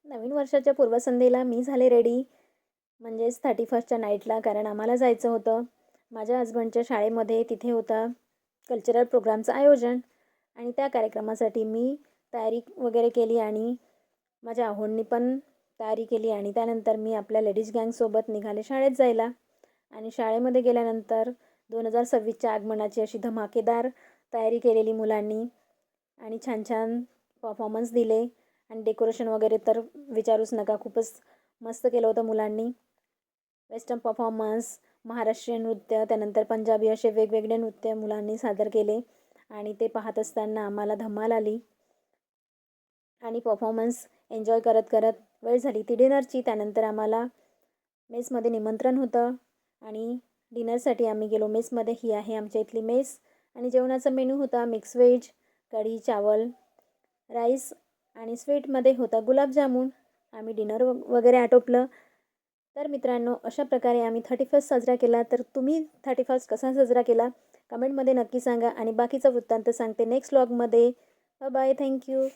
नवीन वर्षाच्या पूर्वसंध्येला मी झाले रेडी, म्हणजेच 31च्या नाईटला, कारण आम्हाला जायचं होतं. माझ्या हसबंडच्या शाळेमध्ये तिथे होता कल्चरल प्रोग्रामचं आयोजन आणि त्या कार्यक्रमासाठी मी तयारी वगैरे केली आणि माझ्या आहोंनी पण तयारी केली आणि त्यानंतर मी आपल्या लेडीज गँगसोबत निघाले शाळेत जायला. आणि शाळेमध्ये गेल्यानंतर 2026च्या आगमनाची अशी धमाकेदार तयारी केलेली मुलांनी आणि छान छान परफॉर्मन्स दिले आणि डेकोरेशन वगैरे तर विचारूच नका, खूपच मस्त केलं होतं मुलांनी. वेस्टर्न परफॉर्मन्स, महाराष्ट्रीयन नृत्य, त्यानंतर पंजाबी असे वेगवेगळे नृत्य मुलांनी सादर केले आणि ते पाहत असताना आम्हाला धमाल आली आणि परफॉर्मन्स एन्जॉय करत करत वेळ झाली ती डिनरची. त्यानंतर आम्हाला मेसमध्ये निमंत्रण होतं आणि डिनरसाठी आम्ही गेलो मेसमध्ये. ही आहे आमच्या इथली मेस आणि जेवणाचा मेनू होता मिक्स व्हेज, कढी, चावल, राईस आणि स्वीटमध्ये होता गुलाबजामुन. आम्ही डिनर वगैरे आटोपलं. तर मित्रांनो, अशा प्रकारे आम्ही 31st साजरा केला. तर तुम्ही 31st कसा साजरा केला कमेंटमध्ये नक्की सांगा आणि बाकीचा वृत्तांत सांगते नेक्स्ट व्लॉगमध्ये. Bye bye, thank you.